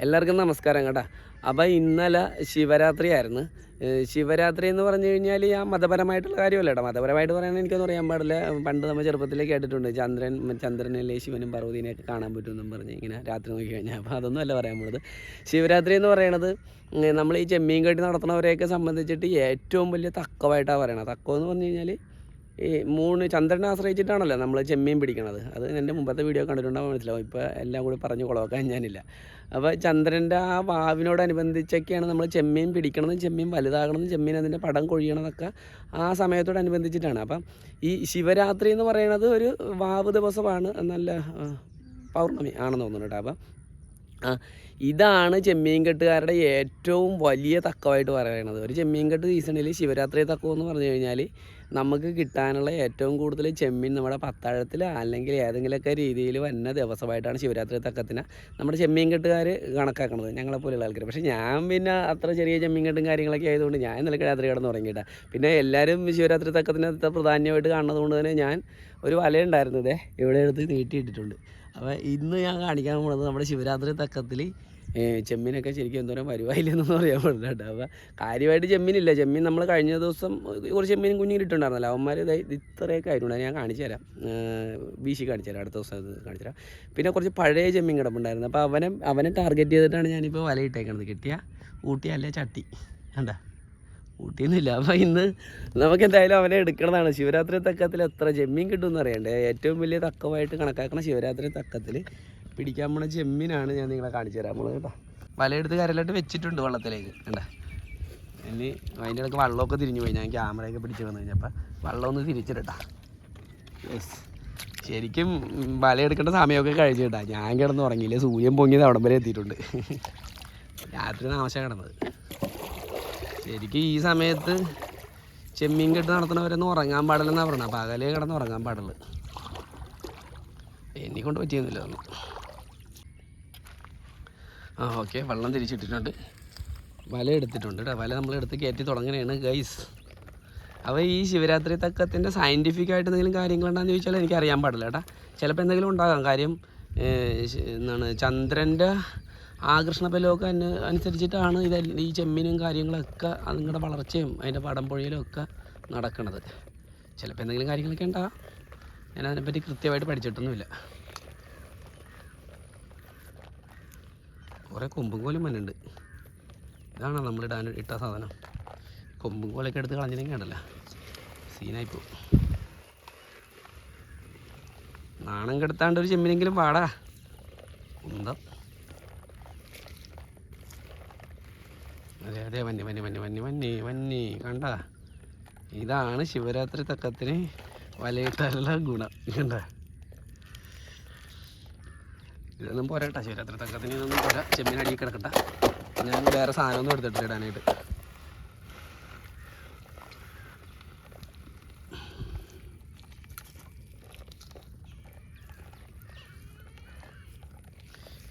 എല്ലാവർക്കും നമസ്കാരം കേട്ടോ. അപ്പോൾ ഇന്നലെ ശിവരാത്രി ആയിരുന്നു. ശിവരാത്രി എന്ന് പറഞ്ഞു കഴിഞ്ഞാൽ ആ മതപരമായിട്ടുള്ള കാര്യമല്ല കേട്ടോ. മതപരമായിട്ട് പറയാൻ എനിക്കൊന്നും അറിയാൻ പാടില്ല. പണ്ട് നമ്മൾ ചെറുപ്പത്തിലേക്ക് കേട്ടിട്ടുണ്ട് ചന്ദ്രനല്ലേ ശിവനും പാർവതിനെയൊക്കെ കാണാൻ പറ്റുമെന്നും പറഞ്ഞ് ഇങ്ങനെ രാത്രി നോക്കി കഴിഞ്ഞാൽ. അപ്പോൾ അതൊന്നും അല്ല പറയാൻ പോകുന്നത്. ശിവരാത്രി എന്ന് പറയണത് നമ്മൾ ഈ ചെമ്മീൻ കെട്ടി നടത്തുന്നവരെയൊക്കെ സംബന്ധിച്ചിട്ട് ഏറ്റവും വലിയ തക്കമായിട്ടാണ് പറയണത്. തക്കം എന്ന് പറഞ്ഞു കഴിഞ്ഞാൽ ഈ ചന്ദ്രനെ ആശ്രയിച്ചിട്ടാണല്ലോ നമ്മൾ ചെമ്മീൻ പിടിക്കണത്. അത് എൻ്റെ മുമ്പത്തെ വീഡിയോ കണ്ടിട്ടുണ്ടാകുമ്പോൾ മനസ്സിലാവും. ഇപ്പോൾ എല്ലാം കൂടി പറഞ്ഞ് കുളവാക്കാൻ ഞാനില്ല. അപ്പോൾ ചന്ദ്രൻ്റെ ആ വാവിനോടനുബന്ധിച്ചൊക്കെയാണ് നമ്മൾ ചെമ്മീൻ പിടിക്കണമെന്നും ചെമ്മീൻ വലുതാകണമെന്നും ചെമ്മീൻ അതിൻ്റെ പടം കൊഴിയണതൊക്കെ ആ സമയത്തോടനുബന്ധിച്ചിട്ടാണ്. അപ്പം ഈ ശിവരാത്രി എന്ന് പറയുന്നത് ഒരു വാവ് ദിവസമാണ്, നല്ല പൗർണമി ആണെന്ന് തോന്നുന്നു കേട്ടോ. അപ്പം ഇതാണ് ചെമ്മീൻ കെട്ടുകാരുടെ ഏറ്റവും വലിയ തക്കമായിട്ട് പറയുന്നത്. ഒരു ചെമ്മീൻ കെട്ട് സീസണിൽ ശിവരാത്രി തക്കം എന്ന് പറഞ്ഞു കഴിഞ്ഞാൽ നമുക്ക് കിട്ടാനുള്ള ഏറ്റവും കൂടുതൽ ചെമ്മീൻ നമ്മുടെ പത്താഴത്തിൽ അല്ലെങ്കിൽ ഏതെങ്കിലുമൊക്കെ രീതിയിൽ വന്ന ദിവസമായിട്ടാണ് ശിവരാത്രി തക്കത്തിന് നമ്മുടെ ചെമ്മീൻ കെട്ടുകാർ കണക്കാക്കുന്നത്, ഞങ്ങളെപ്പോലെയുള്ള ആൾക്കാർ. പക്ഷേ ഞാൻ പിന്നെ അത്ര ചെറിയ ചെമ്മീൻ കെട്ടും കാര്യങ്ങളൊക്കെ ആയതുകൊണ്ട് ഞാൻ ഇന്നലെ രാത്രി കിടന്ന് ഉറങ്ങിയിട്ടാണ്. പിന്നെ എല്ലാവരും ശിവരാത്രി തക്കത്തിന് അത്ര പ്രാധാന്യമായിട്ട് കാണുന്നത് കൊണ്ട് തന്നെ ഞാൻ ഒരു വലയുണ്ടായിരുന്നു, ഇതേ ഇവിടെ എടുത്ത് നീട്ടിയിട്ടിട്ടുണ്ട്. അപ്പോൾ ഇന്ന് ഞാൻ കാണിക്കാൻ പോകുന്നത് നമ്മുടെ ശിവരാത്രി തക്കത്തിൽ ചെമ്മീനൊക്കെ ശരിക്കും എന്തോരം വരുവായില്ലെന്നൊന്നും അറിയാൻ പാടില്ല കേട്ടോ. അപ്പോൾ കാര്യമായിട്ട് ചെമ്മീനില്ല. ചെമ്മീൻ നമ്മൾ കഴിഞ്ഞ ദിവസം കുറച്ച് ചെമ്മീൻ കുഞ്ഞിട്ടുണ്ടായിരുന്നല്ലോ, അവന്മാർ ഇത്രയൊക്കെ ആയിട്ടുണ്ട്. ഞാൻ കാണിച്ചു തരാം, വീശി കാണിച്ചു തരാം, അടുത്ത ദിവസം അത് കാണിച്ചു തരാം. പിന്നെ കുറച്ച് പഴയ ചെമ്മീൻ കിടപ്പുണ്ടായിരുന്നു. അപ്പോൾ അവനെ ടാർഗറ്റ് ചെയ്തിട്ടാണ് ഞാനിപ്പോൾ വലയിട്ടേക്കണത്. കിട്ടിയ ഊട്ടി അല്ലേ ചട്ടി കണ്ടാ, ഊട്ടിയൊന്നുമില്ല. അപ്പോൾ ഇന്ന് നമുക്ക് എന്തായാലും അവനെ എടുക്കണതാണ്. ശിവരാത്രി തക്കത്തിൽ എത്ര ചെമ്മീൻ കിട്ടുമെന്ന് അറിയണ്ടേ. ഏറ്റവും വലിയ തക്കമായിട്ട് കണക്കാക്കണ ശിവരാത്രി തക്കത്തിൽ പിടിക്കാൻ പോണ ചെമ്മീനാണ് ഞാൻ നിങ്ങളെ കാണിച്ചു തരാം. നമ്മൾ കേട്ടോ വലയെടുത്ത് കരയിലോട്ട് വെച്ചിട്ടുണ്ട് വെള്ളത്തിലേക്ക് കണ്ടേ. ഇനി അതിൻ്റെ ഇടയ്ക്ക് വെള്ളമൊക്കെ തിരിഞ്ഞു പോയി. ഞാൻ ക്യാമറയൊക്കെ പിടിച്ച് വന്നു കഴിഞ്ഞപ്പോൾ വെള്ളം ഒന്ന് തിരിച്ചിട്ടാ. യെസ്, ശരിക്കും വലയെടുക്കേണ്ട സമയമൊക്കെ കഴിച്ചു കേട്ടാ. ഞാൻ കിടന്ന് ഉറങ്ങിയില്ല, സൂര്യൻ പൊങ്ങിയത് അവിടം വരെ എത്തിയിട്ടുണ്ട്. രാത്രി താമസം കിടന്നത്. ശരിക്കും ഈ സമയത്ത് ചെമ്മീൻ കെട്ട് നടത്തുന്നവരൊന്നും ഉറങ്ങാൻ പാടില്ലെന്നാണ് പറഞ്ഞത്. പകലേ കിടന്ന് ഉറങ്ങാൻ പാടുള്ളൂ. എന്നെക്കൊണ്ട് പറ്റിയൊന്നുമില്ല ഒന്നും. ഓക്കെ, വെള്ളം തിരിച്ചിട്ടിട്ടുണ്ട്, വല എടുത്തിട്ടുണ്ട് കേട്ടോ. വല നമ്മളെടുത്ത് കയറ്റി തുടങ്ങുകയാണ് ഗൈസ്. അപ്പോൾ ഈ ശിവരാത്രി തക്കത്തിൻ്റെ സയൻറ്റിഫിക്കായിട്ട് എന്തെങ്കിലും കാര്യങ്ങളുണ്ടെന്ന് ചോദിച്ചാൽ എനിക്കറിയാൻ പാടില്ല കേട്ടോ. ചിലപ്പോൾ എന്തെങ്കിലും ഉണ്ടാകാം. കാര്യം എന്താണ്, ചന്ദ്രൻ്റെ ആകർഷണബലമൊക്കെ അനുസരിച്ചിട്ടാണ് ഈ ചെമ്മീനും കാര്യങ്ങളൊക്കെ അതുങ്ങളുടെ വളർച്ചയും അതിൻ്റെ പടം പൊഴിയലും ഒക്കെ നടക്കുന്നത്. ചിലപ്പോൾ എന്തെങ്കിലും കാര്യങ്ങളൊക്കെ ഉണ്ടാകാം. ഞാനതിനെപ്പറ്റി കൃത്യമായിട്ട് പഠിച്ചിട്ടൊന്നുമില്ല. കുറേ കൊമ്പും കോലും മണ്ണുണ്ട്. ഇതാണ് നമ്മളിടാൻ ഇട്ട സാധനം. കൊമ്പും കോലൊക്കെ എടുത്ത് കളഞ്ഞില്ലെങ്കിൽ ഉണ്ടല്ലോ സീനായിപ്പോ. നാണം കെടുത്താണ്ട് ഒരു ചെമ്മീനെങ്കിലും പാടാ ഉണ്ടോ. അതെ അതെ, വന്നി വന്നി വന്നി വന്നി വന്നി വന്നി കണ്ട. ഇതാണ് ശിവരാത്രി തക്കത്തിന് വലയിട്ടാലുള്ള ഗുണം കണ്ട. ഇതൊന്നും പോരാ കേട്ടോ, ശിവരാത്രി തക്കത്തിന് ഇതൊന്നും പോരാ. ചെമ്മീൻ അടിയിൽ കിടക്കട്ടെ. ഞാൻ വേറെ സാധനമൊന്നും എടുത്തിട്ടില്ല ഇടാനായിട്ട്.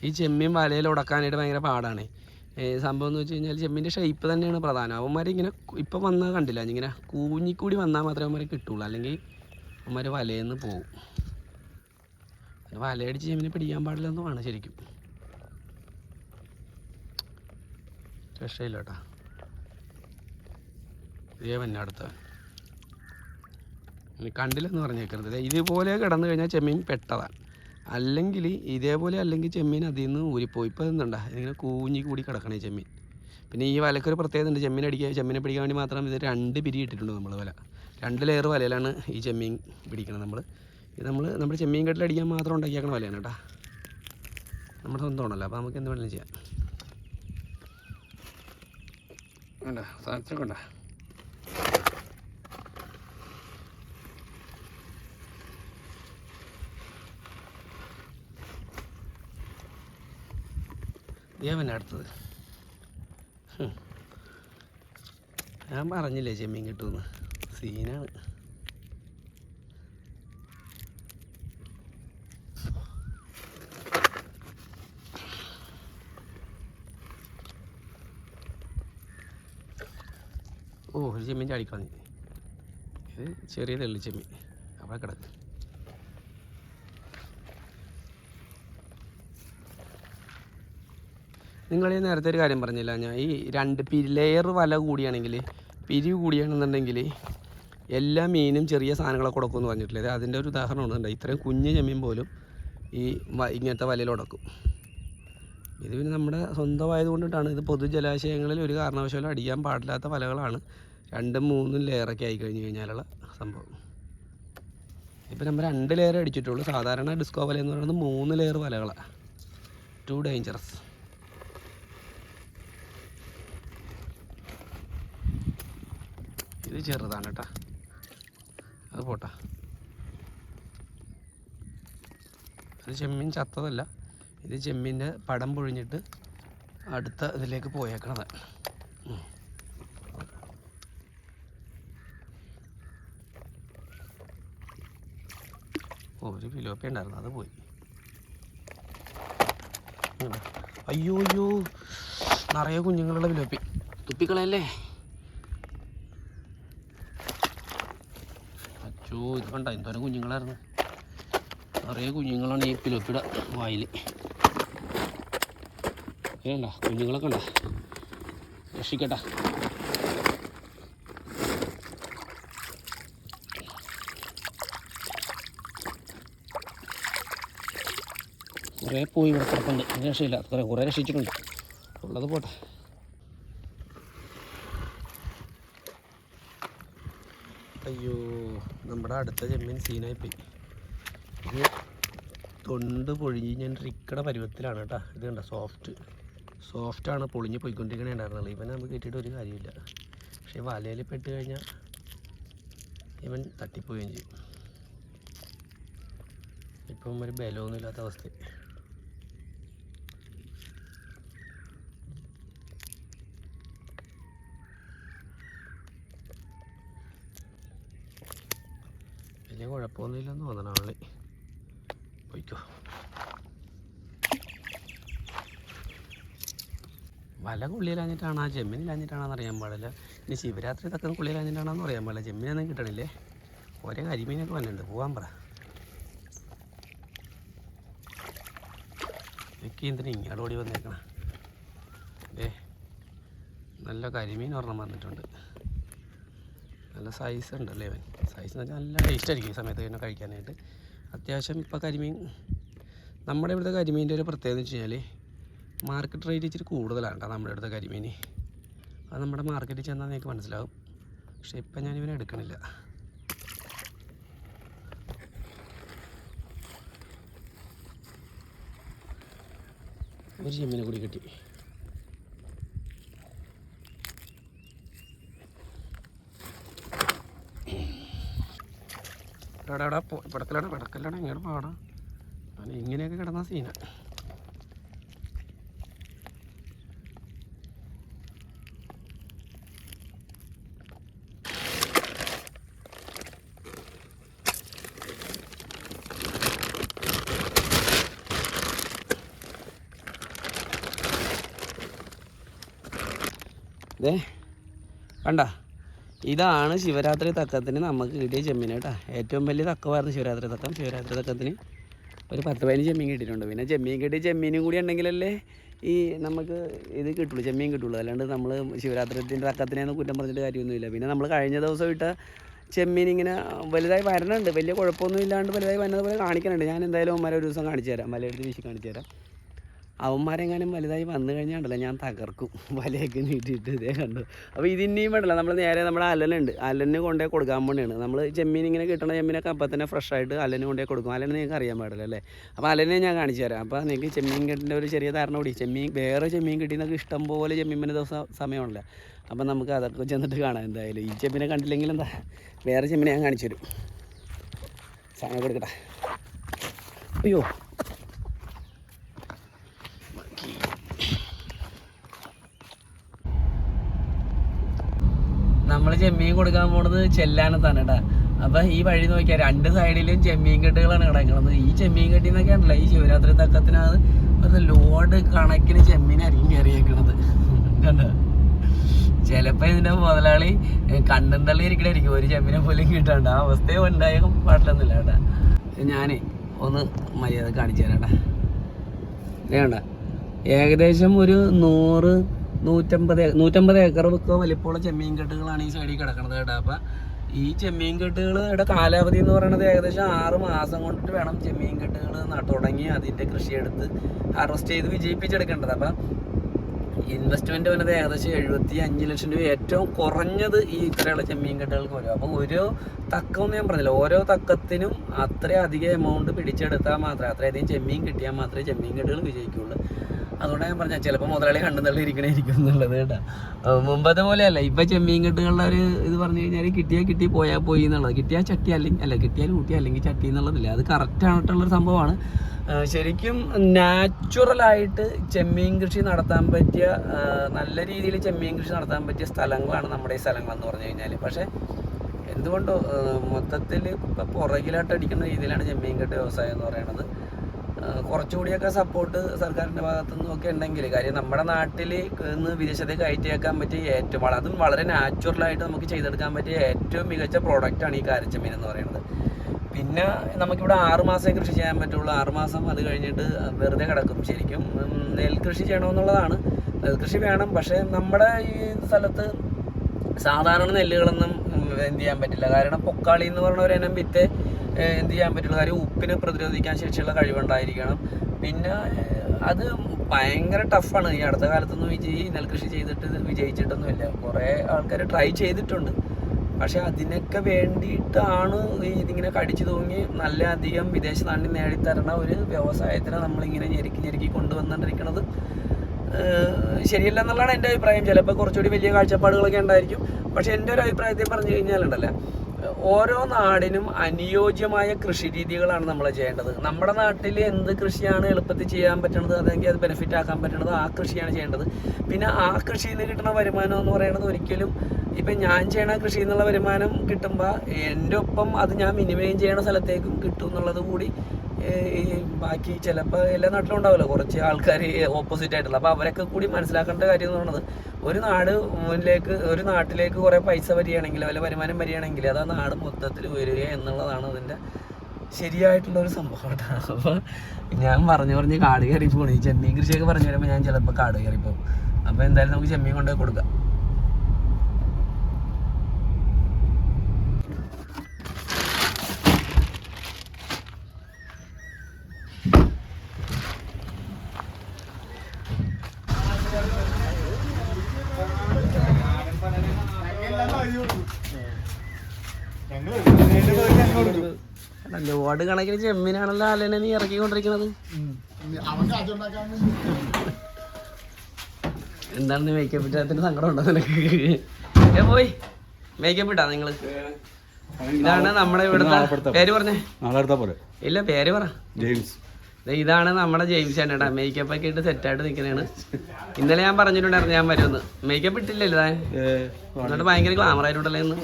ഈ ചെമ്മീൻ വലയിൽ ഉടക്കാനായിട്ട് ഭയങ്കര പാടാണ്. സംഭവം എന്ന് വെച്ച് കഴിഞ്ഞാൽ ചെമ്മീൻ്റെ ഷേപ്പ് തന്നെയാണ് പ്രധാനം. അവന്മാർ ഇങ്ങനെ ഇപ്പം വന്നാൽ കണ്ടില്ല, ഇങ്ങനെ കൂഞ്ഞിക്കൂടി വന്നാൽ മാത്രമേ അവന്മാരെ കിട്ടുള്ളൂ. അല്ലെങ്കിൽ അവന്മാർ വലയിൽ നിന്ന് പോകും. വലയടിച്ച് ചെമ്മീനെ പിടിക്കാൻ പാടില്ലെന്നുമാണ് ശരിക്കും. രക്ഷയില്ല കേട്ടോ. ഇതേ തന്നെ അടുത്ത കണ്ടില്ലെന്ന് പറഞ്ഞേക്കരുത്. ഇതുപോലെ കിടന്നു കഴിഞ്ഞാൽ ചെമ്മീൻ പെട്ടതാണ്. അല്ലെങ്കിൽ ഇതേപോലെ അല്ലെങ്കിൽ ചെമ്മീൻ അതിൽ നിന്ന് ഊരിപ്പോയി. ഇപ്പോൾ എന്തുണ്ടാ ഇതിങ്ങനെ കൂഞ്ഞി കൂടി കിടക്കണേ ചെമ്മീൻ. പിന്നെ ഈ വലക്കൊരു പ്രത്യേകത ഉണ്ട്. ചെമ്മീനെ പിടിക്കാൻ വേണ്ടി മാത്രം ഇത് 2 പിരി ഇട്ടിട്ടുണ്ട് നമ്മൾ. വല 2 ലെയർ വലയിലാണ് ഈ ചെമ്മീൻ പിടിക്കുന്നത്. ഇത് നമ്മുടെ ചെമ്മീൻ കെട്ടിലടിക്കാൻ മാത്രം ഉണ്ടാക്കിയാക്കണ വലയാണ് കേട്ടോ. നമ്മുടെ സ്വന്തമാണല്ലോ, അപ്പോൾ നമുക്ക് എന്ത് വേണമെങ്കിലും ചെയ്യാം. വേണ്ട സാധനത്തിനൊക്കെ ഉണ്ടോ. ദേവൻ്റെ അടുത്തത് ഞാൻ പറഞ്ഞില്ലേ ചെമ്മീൻ കിട്ടുമെന്ന്. സീനാണ്. ഒരു ചെമ്മീൻ ചാടിക്കളഞ്ഞ്. ഇത് ചെറിയതല്ല ചെമ്മീൻ, അവിടെ കിടക്ക്. നിങ്ങൾ ഈ നേരത്തെ ഒരു കാര്യം പറഞ്ഞില്ല, ഞാൻ ഈ രണ്ട് ലെയർ വല കൂടിയാണെങ്കിൽ, പിരിവ് കൂടിയാണെന്നുണ്ടെങ്കിൽ എല്ലാ മീനും ചെറിയ സാധനങ്ങളൊക്കെ ഉടക്കുമെന്ന് പറഞ്ഞിട്ടില്ലേ. അതിൻ്റെ ഒരു ഉദാഹരണം ഉണ്ട്. ഇത്രയും കുഞ്ഞ് ചെമ്മീൻ പോലും ഈ ഇങ്ങനത്തെ വലയിൽ ഉടക്കും. ഇത് പിന്നെ നമ്മുടെ സ്വന്തമായത് കൊണ്ടിട്ടാണ്. ഇത് പൊതുജലാശയങ്ങളിൽ ഒരു കാരണവശാലും അടിക്കാൻ പാടില്ലാത്ത വലകളാണ്. 2-3 ലെയറൊക്കെ ആയി കഴിഞ്ഞ് കഴിഞ്ഞാലുള്ള സംഭവം. ഇപ്പം നമ്മൾ 2 ലെയർ അടിച്ചിട്ടുള്ളൂ. സാധാരണ ഡിസ്കോ വല എന്ന് പറയുന്നത് 3 ലെയർ വലകളാണ്. To dangerous. ഇത് ചെറുതാണ് കേട്ടോ, അത് പോട്ടെ. അത് ചെമ്മീൻ ചത്തതല്ല, ഇത് ചെമ്മീൻ്റെ പടം പൊഴിഞ്ഞിട്ട് അടുത്ത ഇതിലേക്ക് പോയേക്കണത്. ഒരു ഫിലോപ്പി ഉണ്ടായിരുന്നു, അത് പോയി. അയ്യോ അയ്യോ, നിറയെ കുഞ്ഞുങ്ങളുള്ള ഫിലോപ്പി. തുപ്പിക്കളയല്ലേ. അച്ചോ, ഇത് കണ്ട എന്തോരം കുഞ്ഞുങ്ങളായിരുന്നു. നിറയെ കുഞ്ഞുങ്ങളാണ് ഈ ഫിലോപ്പിയുടെ വായിൽ. വേണ്ട, കുഞ്ഞുങ്ങളൊക്കെ ഉണ്ട, രക്ഷിക്കട്ടെ. കുറേ പോയി ഇവിടെ കിടപ്പുണ്ട്, രക്ഷയില്ല. കുറേ രക്ഷിച്ചിട്ടുണ്ട്, ഉള്ളത് പോട്ടെ. അയ്യോ, നമ്മുടെ അടുത്ത ചെമ്മീൻ സീനായിപ്പോയി. ഇത് തൊണ്ട് പൊഴിഞ്ഞ് ഞാൻ റിക്കട പരുവത്തിലാണ് കേട്ടോ. ഇത് കണ്ട സോഫ്റ്റാണ്, പൊളിഞ്ഞ് പോയിക്കൊണ്ടിരിക്കണേ ഉണ്ടായിരുന്നുള്ളൂ. ഇവനെ നമുക്ക് കിട്ടിയിട്ട് ഒരു കാര്യമില്ല. പക്ഷേ വലയിൽ പെട്ട് കഴിഞ്ഞാൽ ഇവൻ തട്ടിപ്പോവുകയും ചെയ്യും. ഇപ്പം ഒരു ബലമൊന്നും ഇല്ലാത്ത അവസ്ഥ. വലിയ കുഴപ്പമൊന്നുമില്ലെന്ന് തോന്നണം. ആളി പോയിക്കോ. വല കൊള്ളിയിലാഞ്ഞിട്ടാണ്, ആ ചെമ്മീനിലാഞ്ഞിട്ടാണെന്ന് അറിയാൻ പാടില്ല. ഇനി ശിവരാത്രി തക്കം കൊള്ളിയിലാഞ്ഞിട്ടാണെന്ന് അറിയാൻ പാടില്ല. ചെമ്മീനൊന്നും കിട്ടണില്ലേ. ഒരേ കരിമീനൊക്കെ വന്നിട്ടുണ്ട്. പോകാൻ പറ. എനിക്ക് എന്തിനാ ഇങ്ങോട്ട് ഓടി വന്നേക്കണം. നല്ല കരിമീൻ ഒരെണ്ണം വന്നിട്ടുണ്ട്. നല്ല സൈസ് ഉണ്ടല്ലേ അവൻ. സൈസ് എന്ന് വെച്ചാൽ നല്ല ടേസ്റ്റ് ആയിരിക്കും ഈ സമയത്ത് തന്നെ കഴിക്കാനായിട്ട്. അത്യാവശ്യം ഇപ്പോൾ കരിമീൻ, നമ്മുടെ ഇവിടുത്തെ കരിമീൻ്റെ ഒരു പ്രത്യേകത എന്ന് വെച്ച് കഴിഞ്ഞാൽ മാർക്കറ്റ് റേറ്റ് ഇച്ചിരി കൂടുതലാണ് കേട്ടോ നമ്മുടെ ഇവിടുത്തെ കരിമീൻ. അത് നമ്മുടെ മാർക്കറ്റിൽ ചെന്നാൽ നിങ്ങൾക്ക് മനസ്സിലാവും. പക്ഷെ ഇപ്പം ഞാനിവനെ എടുക്കണില്ല. ഒരു ചെമ്മീനെ കൂടി കിട്ടി. എടാ പിടക്കലാണ് ഇങ്ങോട്ട് പാടാം. ഇങ്ങനെയൊക്കെ കിടന്ന സീന. കണ്ട, ഇതാണ് ശിവരാത്രി തക്കത്തിന് നമുക്ക് കിട്ടിയ ചെമ്മീൻ കേട്ടോ. ഏറ്റവും വലിയ തക്കമായിരുന്നു ശിവരാത്രി തക്കം. ശിവരാത്രി തക്കത്തിന് ഒരു 10-15 ചെമ്മീൻ കിട്ടിയിട്ടുണ്ട്. പിന്നെ ചെമ്മീൻ കിട്ടിയ ചെമ്മീനും കൂടി ഉണ്ടെങ്കിലല്ലേ ഈ നമുക്ക് ഇത് കിട്ടുള്ളൂ, ചെമ്മീൻ കിട്ടുള്ളൂ. അല്ലാണ്ട് നമ്മൾ ശിവരാത്രിൻ്റെ തക്കത്തിനെയൊന്നും കുറ്റം പറഞ്ഞിട്ട് കാര്യമൊന്നുമില്ല. പിന്നെ നമ്മൾ കഴിഞ്ഞ ദിവസം ഇട്ട ചെമ്മീൻ ഇങ്ങനെ വലുതായി വരണുണ്ട്. വലിയ കുഴപ്പമൊന്നും ഇല്ലാണ്ട് വലുതായി വരുന്നത് പോലെ കാണിക്കുന്നുണ്ട്. ഞാൻ എന്തായാലും അവന്മാരെ ഒരു ദിവസം കാണിച്ചു തരാം, വലയെടുത്ത് വീശി കാണിച്ചു തരാം. അവന്മാരെങ്ങാനും വലുതായി വന്നു കഴിഞ്ഞാണ്ടല്ലോ ഞാൻ തകർക്കും. വലയൊക്കെ നീട്ടിയിട്ട് ഇതേ കണ്ടു. അപ്പോൾ ഇതിനെയും വേണ്ടല്ലോ, നമ്മൾ നേരെ നമ്മുടെ അലനുണ്ട്, അലന് കൊണ്ടേ കൊടുക്കാൻ വേണ്ടിയാണ്. നമ്മൾ ചെമ്മീൻ ഇങ്ങനെ കിട്ടണ ചെമ്മീനൊക്കെ അപ്പം തന്നെ ഫ്രഷായിട്ട് അലന് കൊണ്ടേ കൊടുക്കും. അലന് നിങ്ങൾക്ക് അറിയാൻ പാടില്ല അല്ലേ. അപ്പോൾ അലനെ ഞാൻ കാണിച്ചു തരാം. അപ്പോൾ നിങ്ങൾക്ക് ചെമ്മീൻ കിട്ടുന്ന ഒരു ചെറിയ ധാരണ കൂടി. വേറെ ചെമ്മീൻ കിട്ടിയെന്നൊക്കെ ഇഷ്ടം പോലെ ചെമ്മീൻ ദിവസം സമയമുണ്ടല്ലോ. അപ്പം നമുക്ക് അതൊക്കെ ചെന്നിട്ട് കാണാം. എന്തായാലും ഈ ചെമ്മീനെ കണ്ടില്ലെങ്കിൽ എന്താ, വേറെ ചെമ്മീനെ ഞാൻ കാണിച്ചു തരും. സമയം കൊടുക്കട്ടെ. അയ്യോ, നമ്മൾ ചെമ്മീൻ കൊടുക്കാൻ പോണത് ചെല്ലാനത്താണ് കേട്ടോ. അപ്പം ഈ വഴി നോക്കിയാൽ 2 സൈഡിലും ചെമ്മീൻ കെട്ടുകളാണ് കിടക്കുന്നത്. ഈ ചെമ്മീൻ കെട്ടിന്നൊക്കെ ഉണ്ടല്ലോ ഈ ശിവരാത്രി തക്കത്തിനകത്ത് ലോഡ് കണക്കിന് ചെമ്മീനായിരിക്കും കയറിയേക്കണത് കണ്ടോ. ചിലപ്പോൾ ഇതിൻ്റെ മുതലാളി കണ്ണും തള്ളി ഇരിക്കണായിരിക്കും, ഒരു ചെമ്മീനെ പോലും കിട്ടാണ്ട്. ആ അവസ്ഥയെ ഉണ്ടായ പാട്ടിലൊന്നുമില്ല കേട്ടോ. ഞാൻ ഒന്ന് മര്യാദ കാണിച്ചു തരാം കേട്ടോ. വേണ്ട, ഏകദേശം ഒരു 150 ഏക്കറൊക്കെ വലിപ്പമുള്ള ചെമ്മീൻ കെട്ടുകളാണ് ഈ സൈഡിൽ കിടക്കുന്നത് കേട്ടോ. അപ്പം ഈ ചെമ്മീൻ കെട്ടുകളുടെ കാലാവധി എന്ന് പറയുന്നത് ഏകദേശം 6 മാസം കൊണ്ടിട്ട് വേണം ചെമ്മീൻ കെട്ടുകൾ തുടങ്ങി അതിൻ്റെ കൃഷിയെടുത്ത് ഹാർവെസ്റ്റ് ചെയ്ത് വിജയിപ്പിച്ചെടുക്കേണ്ടത്. അപ്പം ഇൻവെസ്റ്റ്മെൻറ്റ് വരുന്നത് ഏകദേശം 75 ലക്ഷം രൂപ ഏറ്റവും കുറഞ്ഞത് ഈ ഇത്രയുള്ള ചെമ്മീൻ കെട്ടുകൾക്ക് വരും. അപ്പം ഓരോ തക്കമെന്ന് ഞാൻ പറഞ്ഞില്ല, ഓരോ തക്കത്തിനും അത്രയധികം എമൗണ്ട് പിടിച്ചെടുത്താൽ മാത്രമേ, അത്രയധികം ചെമ്മീൻ കിട്ടിയാൽ മാത്രമേ ചെമ്മീൻ കെട്ടുകൾ വിജയിക്കുള്ളൂ. അതുകൊണ്ടാണ് ഞാൻ പറഞ്ഞത് ചിലപ്പോൾ മുതലാളി കണ്ടു തള്ളിയിരിക്കണേയിരിക്കും എന്നുള്ളത് കേട്ടോ. മുമ്പത്തെ പോലെയല്ല, ഇപ്പം ചെമ്മീൻ കെട്ടുകളുടെ ഒരു ഇത് പറഞ്ഞു കഴിഞ്ഞാൽ കിട്ടിയാൽ കിട്ടി, പോയാൽ പോയി എന്നുള്ളത്. കിട്ടിയാൽ ചട്ടി കിട്ടിയാൽ ഊട്ടി അല്ലെങ്കിൽ ചട്ടി എന്നുള്ളതില്ല. അത് കറക്റ്റായിട്ടുള്ളൊരു സംഭവമാണ്. ശരിക്കും നാച്ചുറലായിട്ട് ചെമ്മീൻ കൃഷി നടത്താൻ പറ്റിയ, നല്ല രീതിയിൽ ചെമ്മീൻ കൃഷി നടത്താൻ പറ്റിയ സ്ഥലങ്ങളാണ് നമ്മുടെ ഈ സ്ഥലങ്ങളെന്ന് പറഞ്ഞു കഴിഞ്ഞാൽ. പക്ഷേ എന്തുകൊണ്ടോ മൊത്തത്തിൽ ഇപ്പം പുറകിലായിട്ട് അടിക്കുന്ന രീതിയിലാണ് ചെമ്മീൻ കെട്ട് വ്യവസായം എന്ന് പറയുന്നത്. കുറച്ചുകൂടിയൊക്കെ സപ്പോർട്ട് സർക്കാരിൻ്റെ ഭാഗത്തു നിന്നൊക്കെ ഉണ്ടെങ്കിൽ, കാര്യം നമ്മുടെ നാട്ടിൽ നിന്ന് വിദേശത്തേക്ക് കയറ്റിയേക്കാൻ പറ്റിയ ഏറ്റവും, അതും വളരെ നാച്ചുറലായിട്ട് നമുക്ക് ചെയ്തെടുക്കാൻ പറ്റിയ ഏറ്റവും മികച്ച പ്രോഡക്റ്റാണ് ഈ കാരച്ചമീൻ എന്ന് പറയുന്നത്. പിന്നെ നമുക്കിവിടെ 6 മാസമേ കൃഷി ചെയ്യാൻ പറ്റുള്ളൂ. 6 മാസം അത് കഴിഞ്ഞിട്ട് വെറുതെ കിടക്കും. ശരിക്കും നെൽകൃഷി ചെയ്യണമെന്നുള്ളതാണ്, നെൽകൃഷി വേണം. പക്ഷേ നമ്മുടെ ഈ സ്ഥലത്ത് സാധാരണ നെല്ലുകളൊന്നും എന്ത് ചെയ്യാൻ പറ്റില്ല. കാരണം പൊക്കാളി എന്ന് പറഞ്ഞ ഒരു ഇനം വിത്ത് എന്ത് ചെയ്യാൻ പറ്റുള്ളൂ. കാര്യം ഉപ്പിനെ പ്രതിരോധിക്കാൻ ശേഷിയുള്ള കഴിവുണ്ടായിരിക്കണം. പിന്നെ അത് ഭയങ്കര ടഫാണ്. ഈ അടുത്ത കാലത്തൊന്നും ഈ നെൽകൃഷി ചെയ്തിട്ട് വിജയിച്ചിട്ടൊന്നുമില്ല. കുറേ ആൾക്കാർ ട്രൈ ചെയ്തിട്ടുണ്ട്. പക്ഷെ അതിനൊക്കെ വേണ്ടിയിട്ടാണ് ഇതിങ്ങനെ കടിച്ചു തൂങ്ങി നല്ല അധികം വിദേശ നാണ്യം നേടിത്തരണ ഒരു വ്യവസായത്തിനെ നമ്മളിങ്ങനെ ഞെരുക്കി കൊണ്ടുവന്നിരിക്കുന്നത് ശരിയല്ല എന്നുള്ളതാണ് എൻ്റെ അഭിപ്രായം. ചിലപ്പോൾ കുറച്ചുകൂടി വലിയ കാഴ്ചപ്പാടുകളൊക്കെ ഉണ്ടായിരിക്കും. പക്ഷെ എൻ്റെ ഒരു അഭിപ്രായത്തിൽ പറഞ്ഞു കഴിഞ്ഞാലുണ്ടല്ലോ, ഓരോ നാടിനും അനുയോജ്യമായ കൃഷി രീതികളാണ് നമ്മൾ ചെയ്യേണ്ടത്. നമ്മുടെ നാട്ടിൽ എന്ത് കൃഷിയാണ് എളുപ്പത്തിൽ ചെയ്യാൻ പറ്റുന്നത്, അല്ലെങ്കിൽ അത് ബെനിഫിറ്റ് ആക്കാൻ പറ്റുന്നത്, ആ കൃഷിയാണ് ചെയ്യേണ്ടത്. പിന്നെ ആ കൃഷിയിൽ നിന്ന് കിട്ടുന്ന വരുമാനം എന്ന് പറയുന്നത് ഒരിക്കലും ഇപ്പം ഞാൻ ചെയ്യണ കൃഷി എന്നുള്ള വരുമാനം കിട്ടുമ്പോൾ എൻ്റെ ഒപ്പം അത് ഞാൻ മിനിമൈൻ ചെയ്യണ സ്ഥലത്തേക്കും കിട്ടും എന്നുള്ളത് കൂടി ബാക്കി ചിലപ്പോൾ എല്ലാ നാട്ടിലും ഉണ്ടാവില്ല, കുറച്ച് ആൾക്കാർ ഓപ്പോസിറ്റ് ആയിട്ടുള്ള. അപ്പോൾ അവരൊക്കെ കൂടി മനസ്സിലാക്കേണ്ട കാര്യം എന്ന് പറയുന്നത്, ഒരു നാട്ടിലേക്ക് കുറേ പൈസ വരികയാണെങ്കിൽ, വല്ല വരുമാനം വരികയാണെങ്കിൽ അത് ആ നാട് മൊത്തത്തിൽ വരിക എന്നുള്ളതാണ് അതിൻ്റെ ശരിയായിട്ടുള്ളൊരു സംഭവം കേട്ടോ. അപ്പോൾ ഞാൻ പറഞ്ഞ് കാട് കയറി പോകണം. ഈ ചെമ്മീൻ കൃഷിയൊക്കെ പറഞ്ഞു വരുമ്പോൾ ഞാൻ ചിലപ്പോൾ കാട് കയറി പോകും. അപ്പോൾ എന്തായാലും നമുക്ക് ചെമ്മീൻ കൊണ്ടുപോയി കൊടുക്കാം. ലോഡ് കണക്കിന് ചെമ്മീനാണല്ലോ അലനെ നീ ഇറക്കിക്കൊണ്ടിരിക്കുന്നത്. എന്താണ് നീ മേക്കപ്പ് ഇട്ടതിന് സങ്കടം ഉണ്ടോ നിനക്ക്? പോയി മേക്കപ്പ് ഇട്ടാ നിങ്ങള്? ഇതാണ് നമ്മുടെ ഇവിടുത്തെ പേര് പറഞ്ഞേ. ഇല്ല, പേര് പറ. ജെയിംസ്. ഇതാണ് നമ്മുടെ ജെയിംസ് ചേട്ടാ. മേക്കപ്പ് ഒക്കെ ഇട്ട് സെറ്റായിട്ട് നിൽക്കുന്നതാണ്. ഇന്നലെ ഞാൻ പറഞ്ഞിട്ടുണ്ടായിരുന്നു ഞാൻ വരുമെന്ന്. മേക്കപ്പ് ഇട്ടില്ലല്ലോ താൻ? എന്നിട്ട് ഭയങ്കര ഗ്ലാമർ ആയിട്ടുണ്ടല്ലോ ഇന്ന്.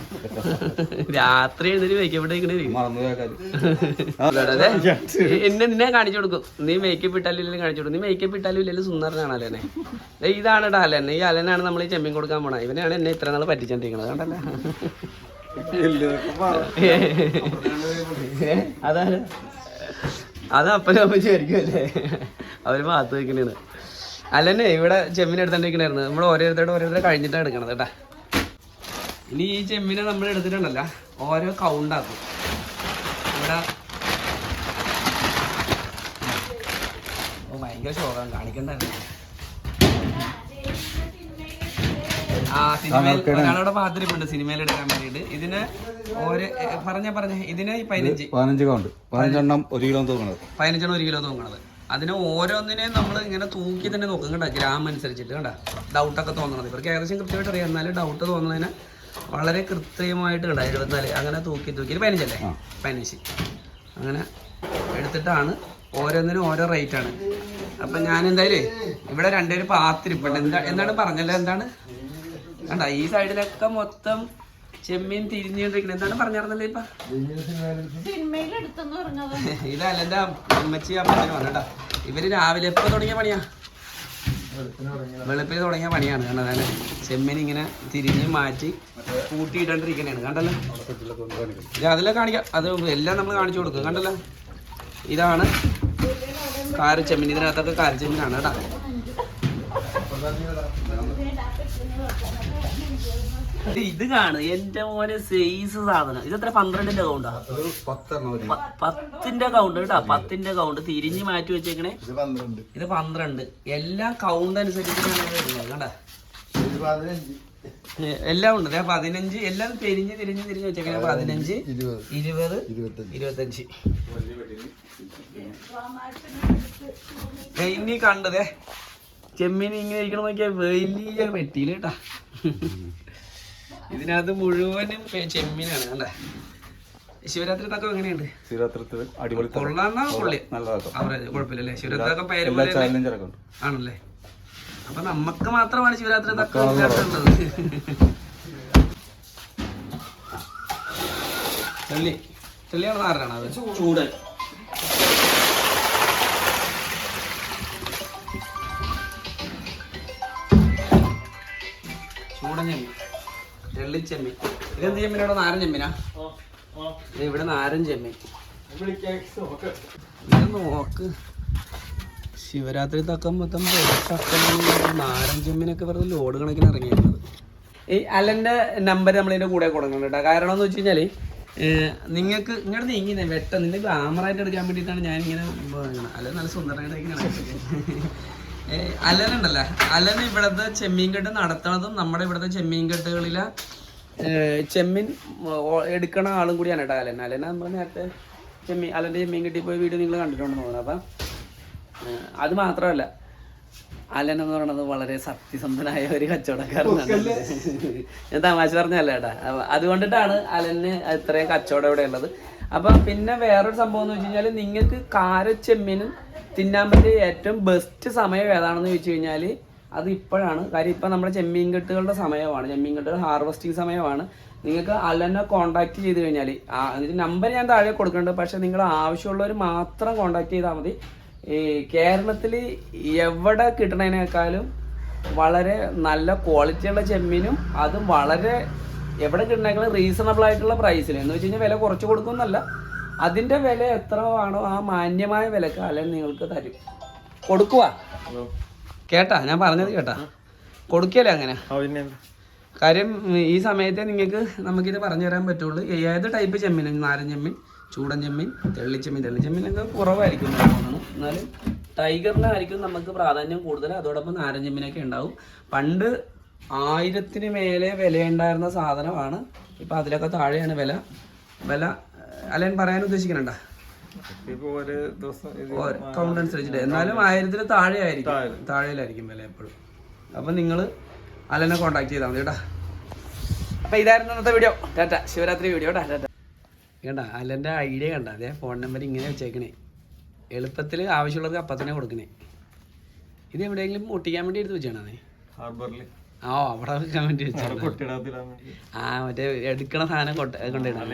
രാത്രി എഴുന്നേറ്റ് മേക്കപ്പ് ഇട്ടിരിക്കണേ. നിന്നെ കാണിച്ചു കൊടുക്കും. നീ മേക്കപ്പ് ഇട്ടാലും ഇല്ലെങ്കിലും കാണിച്ചു കൊടുക്കും. നീ മേക്കപ്പ് ഇട്ടാലും ഇല്ലെങ്കിലും സുന്ദരനാണ് അലനെ. ഇതാണ് കേട്ടോ അലൻ. ഈ അലനാണ് നമ്മൾ ഈ ചെമ്മീൻ കൊടുക്കാൻ പോണത്. ഇവനാണ് എന്നെ ഇത്ര നാൾ പറ്റിച്ചോണ്ടിരിക്കണത്. കണ്ടല്ലോ. അതാണ് അത് അപ്പനും അമ്മച്ചായിരിക്കും അല്ലേ, അവർ ഭാഗത്ത് വെക്കണേന്ന്. അല്ലെന്നെ ഇവിടെ ചെമ്മീൻ എടുത്തോണ്ടിരിക്കണായിരുന്നു. നമ്മൾ ഓരോരുത്തരുടെ കഴിഞ്ഞിട്ടാണ് എടുക്കണത് കേട്ടാ. ഇനി ഈ ചെമ്മീനെ നമ്മൾ എടുത്തിട്ടുണ്ടല്ലോ, ഓരോ കൗണ്ടാക്കും. ഇവിടെ ഭയങ്കര ശോകം കാണിക്കണ്ടായിരുന്നു. സിനിമയിൽ ഒരാളോടെ പാത്തിരിപ്പുണ്ട് സിനിമയിൽ എടുക്കാൻ വേണ്ടിയിട്ട്. ഇതിന് ഇതിന് 15 കൗണ്ട്, 15 1 കിലോ തൂങ്ങണത്. അതിന് ഓരോന്നിനെയും നമ്മൾ ഇങ്ങനെ തൂക്കി തന്നെ നോക്കും കേട്ടോ, ഗ്രാം അനുസരിച്ചിട്ട് കേട്ടോ. ഡൗട്ടൊക്കെ തോന്നണത് ഇവർക്ക് ഏകദേശം കൃത്യമായിട്ട് അറിയാം. എന്നാലും ഡൗട്ട് തോന്നുന്നതിന് വളരെ കൃത്യമായിട്ട് കേട്ടോ 74 അങ്ങനെ തൂക്കി 15 അല്ലേ, 15 അങ്ങനെ എടുത്തിട്ടാണ് ഓരോന്നിനും ഓരോ റേറ്റാണ്. അപ്പം ഞാൻ എന്തായാലും ഇവിടെ രണ്ടുപേര് പാത്തിരിപ്പുണ്ട്. എന്താണ് പറഞ്ഞല്ലോ, എന്താണ് കണ്ട ഈ സൈഡിലൊക്കെ മൊത്തം ചെമ്മീൻ തിരിഞ്ഞുകൊണ്ടിരിക്കുന്നത്. എന്താണ് പറഞ്ഞിരുന്നല്ലേ ഇപ്പൊ? ഇതല്ല എന്റെ അമ്മച്ചി അമ്മച്ചനും വന്നേട്ടാ. ഇവര് രാവിലെ എപ്പോ തുടങ്ങിയ പണിയാ? വെളുപ്പിൽ തുടങ്ങിയ പണിയാണ്. കണ്ടതാണ് ചെമ്മീൻ ഇങ്ങനെ തിരിഞ്ഞ് മാറ്റി കൂട്ടിയിട്ടോണ്ടിരിക്കണേണ്. കണ്ടല്ലോ, അതെല്ലാം കാണിക്കാം. അത് എല്ലാം നമ്മൾ കാണിച്ചു കൊടുക്കും. കണ്ടല്ലോ, ഇതാണ് കാരച്ചെമ്മീൻ. ഇതിനകത്തൊക്കെ കാരച്ചെമ്മീനാണ് കേട്ടോ. ഇത് കാണും എന്റെ മോനെ സൈസ് സാധനം. ഇതെത്ര 12ന്റെ കൗണ്ടാ? 10ന്റെ കൗണ്ട് കേട്ടാ. 10ന്റെ കൗണ്ട് തിരിഞ്ഞ് മാറ്റി വെച്ചേക്കണേ. ഇത് 12. എല്ലാം കൗണ്ട് അനുസരിച്ചിട്ടാണ് കണ്ടാ. എല്ലാം ഉണ്ട്. 15 എല്ലാം തിരിഞ്ഞ് വെച്ചേക്കണേ. 15, 20, 25. ഇനി കണ്ടതേ ചെമ്മീൻ ഇങ്ങനെ ഇരിക്കണം നോക്കിയാൽ വലിയ പെട്ടിയില് കേട്ടാ. ഇതിനകത്ത് മുഴുവനും ചെമ്മീനാണ് കണ്ടേ. ശിവരാത്രി തക്കം എങ്ങനെയുണ്ട്? കൊള്ളാന്നാ കൊള്ളി കുഴപ്പമില്ലല്ലേ? ശിവരാത്രി തക്കം പേര് ആണല്ലേ? അപ്പൊ നമുക്ക് മാത്രമാണ് ശിവരാത്രി തക്കം ഇല്ലാത്തത്. ചെള്ളിയാണ് നാരനാണ് അത്. ചൂടൻ ചെമ്മീൻ, ചെള്ളിച്ചെമ്മീൻ. ഇതെന്ത് ചെമ്മീനാണോ? നാരൻ ചെമ്മീനാ. ഇവിടെ നാരൻ ചെമ്മീൻ. ഇത് നോക്ക്, ശിവരാത്രി തക്കം മൊത്തം നാരൻ ചെമ്മീനൊക്കെ വെറുതെ ലോഡ് കണക്കിന് ഇറങ്ങിയിരുന്നത്. ഈ അലൻ്റെ നമ്പർ നമ്മളിതിൻ്റെ കൂടെ കൊടുക്കണം കേട്ടോ. കാരണം എന്ന് വെച്ച് കഴിഞ്ഞാൽ നിങ്ങൾക്ക് ഇങ്ങോട്ട് നീങ്ങിനെ വെട്ടം നിന്റെ ഗ്ലാമറായിട്ട് എടുക്കാൻ വേണ്ടിയിട്ടാണ് ഞാനിങ്ങനെ അല്ല നല്ല സുന്ദരമായിട്ട് അലനുണ്ടല്ലോ. അലൻ ഇവിടുത്തെ ചെമ്മീൻ കെട്ട് നടത്തണതും നമ്മുടെ ഇവിടുത്തെ ചെമ്മീൻ കെട്ടുകളിലെ ചെമ്മീൻ എടുക്കണ ആളും കൂടിയാണ് കേട്ടോ അലൻ. അലനെ നമ്മൾ നേരത്തെ അലൻ്റെ ചെമ്മീൻ കെട്ടി പോയി വീഡിയോ നിങ്ങൾ കണ്ടിട്ടുണ്ടെന്ന് തോന്നുന്നു. അപ്പം അത് മാത്രമല്ല, അലൻ എന്ന് പറയുന്നത് വളരെ സത്യസന്ധനായ ഒരു കച്ചവടക്കാരനാണ്. ഞാൻ തമാശ പറഞ്ഞല്ല കേട്ടാ. അതുകൊണ്ടിട്ടാണ് അലന് ഇത്രയും കച്ചവടം ഇവിടെ ഉള്ളത്. അപ്പം പിന്നെ വേറൊരു സംഭവം എന്ന് വെച്ച് കഴിഞ്ഞാൽ, നിങ്ങൾക്ക് കാരച്ചെമ്മീനും തിന്നാൻ പറ്റിയ ഏറ്റവും ബെസ്റ്റ് സമയം ഏതാണെന്ന് ചോദിച്ചു കഴിഞ്ഞാൽ അത് ഇപ്പോഴാണ്. കാര്യം ഇപ്പം നമ്മുടെ ചെമ്മീൻ കെട്ടുകളുടെ സമയമാണ്, ചെമ്മീൻ കെട്ടുകൾ ഹാർവസ്റ്റിംഗ് സമയമാണ്. നിങ്ങൾക്ക് അലനെ കോൺടാക്ട് ചെയ്ത് കഴിഞ്ഞാൽ നമ്പർ ഞാൻ താഴെ കൊടുക്കുന്നുണ്ട്. പക്ഷെ നിങ്ങൾ ആവശ്യമുള്ളവർ മാത്രം കോൺടാക്ട് ചെയ്താൽ മതി. ഈ കേരളത്തിൽ എവിടെ കിട്ടണതിനേക്കാളും വളരെ നല്ല ക്വാളിറ്റിയുള്ള ചെമ്മീനും അതും വളരെ എവിടെ കിട്ടണേക്കാളും റീസണബിൾ ആയിട്ടുള്ള പ്രൈസിൽ എന്ന് വെച്ച് കഴിഞ്ഞാൽ വില കുറച്ച് കൊടുക്കുമെന്നല്ല, അതിൻ്റെ വില എത്ര ആണോ ആ മാന്യമായ വിലക്ക് അലൻ നിങ്ങൾക്ക് തരും. കൊടുക്കുക കേട്ടാ, ഞാൻ പറഞ്ഞത് കേട്ടാ, കൊടുക്കല്ലേ അങ്ങനെ. കാര്യം ഈ സമയത്തെ നിങ്ങൾക്ക് നമുക്കിത് പറഞ്ഞു തരാൻ പറ്റുള്ളൂ. ഏത് ടൈപ്പ് ചെമ്മീൻ, നാരൻ ചെമ്മീൻ, ചൂടൻ ചെമ്മീൻ, തെള്ളിച്ചെമ്മീനൊക്കെ കുറവായിരിക്കും തോന്നുന്നു. എന്നാലും ടൈഗറിനായിരിക്കും നമുക്ക് പ്രാധാന്യം കൂടുതൽ. അതോടൊപ്പം നാരൻ ചെമ്മീനൊക്കെ ഉണ്ടാവും. പണ്ട് 1000-ന് മേലെ വിലയുണ്ടായിരുന്ന സാധനമാണ്. ഇപ്പം അതിലൊക്കെ താഴെയാണ് വില. അലൻ പറയാൻ ഉദ്ദേശിക്കണണ്ട കൗണ്ട് അനുസരിച്ചിട്ട്. എന്നാലും 1000-ന് താഴെയിലായിരിക്കും വില എപ്പോഴും. അപ്പം നിങ്ങൾ അലനെ കോൺടാക്ട് ചെയ്താൽ മതി കേട്ടാ. അപ്പം ഇതായിരുന്നു ഇന്നത്തെ വീഡിയോ. ടാറ്റ. ശിവരാത്രി വീഡിയോ ടാറ്റ. കേട്ടാ, അലൻ്റെ ഐഡിയ കണ്ട. അതേ ഫോൺ നമ്പർ ഇങ്ങനെ വെച്ചേക്കണേ. എളുപ്പത്തിൽ ആവശ്യമുള്ളവർക്ക് അപ്പം തന്നെ കൊടുക്കണേ. ഇത് എവിടെയെങ്കിലും ഒട്ടിക്കാൻ വേണ്ടി എടുത്ത് വെച്ചാണേ? അവിടെ വെക്കാൻ വേണ്ടി വെച്ചാൽ മറ്റേ എടുക്കണ സാധനം കൊണ്ടിടാം.